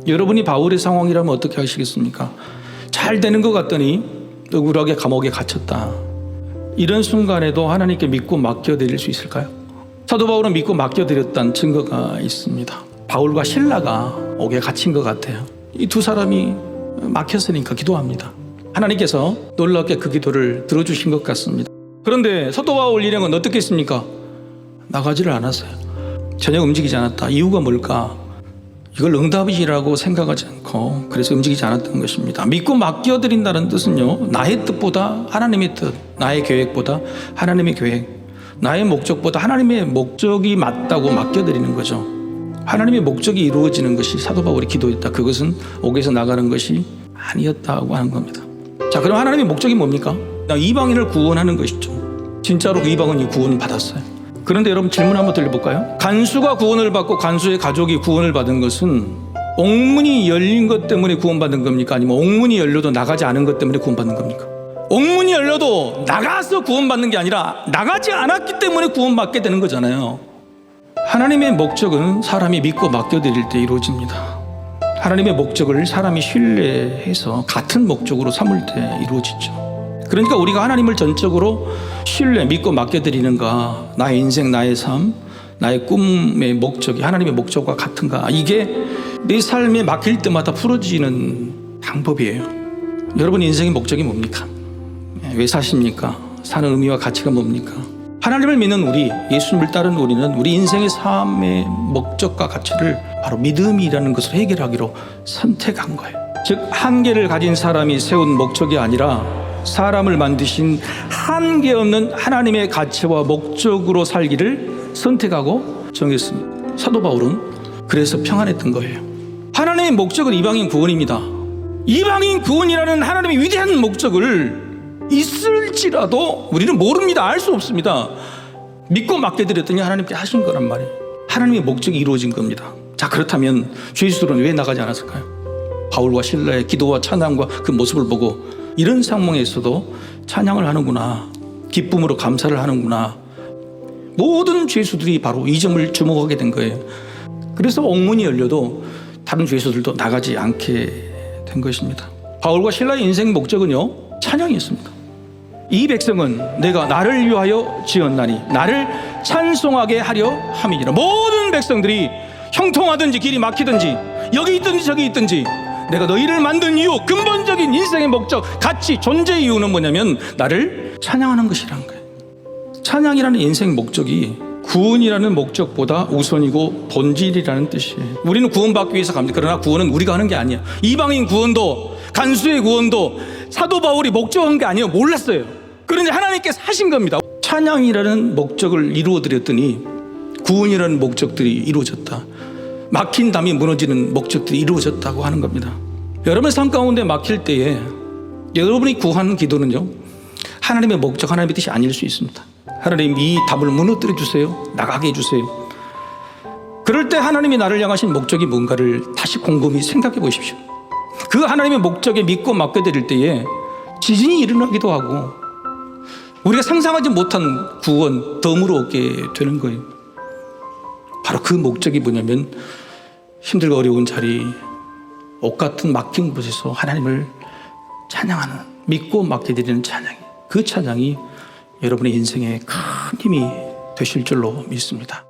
여러분이 바울의 상황이라면 어떻게 하시겠습니까? 잘 되는 것 같더니 억울하게 감옥에 갇혔다. 이런 순간에도 하나님께 믿고 맡겨드릴 수 있을까요? 사도 바울은 믿고 맡겨드렸다는 증거가 있습니다. 바울과 실라가 옥에 갇힌 것 같아요. 이 두 사람이 막혔으니까 기도합니다. 하나님께서 놀랍게 그 기도를 들어주신 것 같습니다. 그런데 사도 바울 일행은 어떻겠습니까? 나가지를 않았어요. 전혀 움직이지 않았다. 이유가 뭘까? 이걸 응답이라고 생각하지 않고 그래서 움직이지 않았던 것입니다. 믿고 맡겨드린다는 뜻은요, 나의 뜻보다 하나님의 뜻, 나의 계획보다 하나님의 계획, 나의 목적보다 하나님의 목적이 맞다고 맡겨드리는 거죠. 하나님의 목적이 이루어지는 것이 사도 바울의 기도였다. 그것은 옥에서 나가는 것이 아니었다고 하는 겁니다. 자, 그럼 하나님의 목적이 뭡니까? 이방인을 구원하는 것이죠. 진짜로 그 이방인이 구원을 받았어요. 그런데 여러분 질문 한번 드려볼까요? 간수가 구원을 받고 간수의 가족이 구원을 받은 것은 옥문이 열린 것 때문에 구원받은 겁니까? 아니면 옥문이 열려도 나가지 않은 것 때문에 구원받는 겁니까? 옥문이 열려도 나가서 구원받는 게 아니라 나가지 않았기 때문에 구원받게 되는 거잖아요. 하나님의 목적은 사람이 믿고 맡겨드릴 때 이루어집니다. 하나님의 목적을 사람이 신뢰해서 같은 목적으로 삼을 때 이루어지죠. 그러니까 우리가 하나님을 전적으로 신뢰, 믿고 맡겨드리는가, 나의 인생, 나의 삶, 나의 꿈의 목적이 하나님의 목적과 같은가, 이게 내 삶에 맡길 때마다 풀어지는 방법이에요. 여러분 인생의 목적이 뭡니까? 왜 사십니까? 사는 의미와 가치가 뭡니까? 하나님을 믿는 우리, 예수님을 따르는 우리는 우리 인생의 삶의 목적과 가치를 바로 믿음이라는 것을 해결하기로 선택한 거예요. 즉 한계를 가진 사람이 세운 목적이 아니라 사람을 만드신 한계 없는 하나님의 가치와 목적으로 살기를 선택하고 정했습니다. 사도 바울은 그래서 평안했던 거예요. 하나님의 목적은 이방인 구원입니다. 이방인 구원이라는 하나님의 위대한 목적을 있을지라도 우리는 모릅니다. 알 수 없습니다. 믿고 맡겨드렸더니 하나님께 하신 거란 말이에요. 하나님의 목적이 이루어진 겁니다. 자, 그렇다면 죄수들은 왜 나가지 않았을까요? 바울과 실라의 기도와 찬양과 그 모습을 보고 이런 상황에서도 찬양을 하는구나, 기쁨으로 감사를 하는구나, 모든 죄수들이 바로 이 점을 주목하게 된 거예요. 그래서 옥문이 열려도 다른 죄수들도 나가지 않게 된 것입니다. 바울과 실라의 인생 목적은요, 찬양이었습니다. 이 백성은 내가 나를 위하여 지었나니 나를 찬송하게 하려 함이니라. 모든 백성들이 형통하든지 길이 막히든지 여기 있든지 저기 있든지 내가 너희를 만든 이유, 근본적인 인생의 목적, 가치, 존재의 이유는 뭐냐면 나를 찬양하는 것이라는 거예요. 찬양이라는 인생 목적이 구원이라는 목적보다 우선이고 본질이라는 뜻이에요. 우리는 구원받기 위해서 갑니다. 그러나 구원은 우리가 하는 게 아니에요. 이방인 구원도 간수의 구원도 사도 바울이 목적한 게 아니에요. 몰랐어요. 그런데 하나님께서 하신 겁니다. 찬양이라는 목적을 이루어드렸더니 구원이라는 목적들이 이루어졌다. 막힌 담이 무너지는 목적들이 이루어졌다고 하는 겁니다. 여러분의 삶 가운데 막힐 때에 여러분이 구하는 기도는요, 하나님의 목적, 하나님의 뜻이 아닐 수 있습니다. 하나님, 이 답을 무너뜨려 주세요. 나가게 해주세요. 그럴 때 하나님이 나를 향하신 목적이 뭔가를 다시 곰곰이 생각해 보십시오. 그 하나님의 목적에 믿고 맡겨드릴 때에 지진이 일어나기도 하고 우리가 상상하지 못한 구원, 덤으로 얻게 되는 거예요. 바로 그 목적이 뭐냐면 힘들고 어려운 자리, 옥 같은 막힌 곳에서 하나님을 찬양하는, 믿고 맡겨드리는 찬양이, 그 찬양이 여러분의 인생에 큰 힘이 되실 줄로 믿습니다.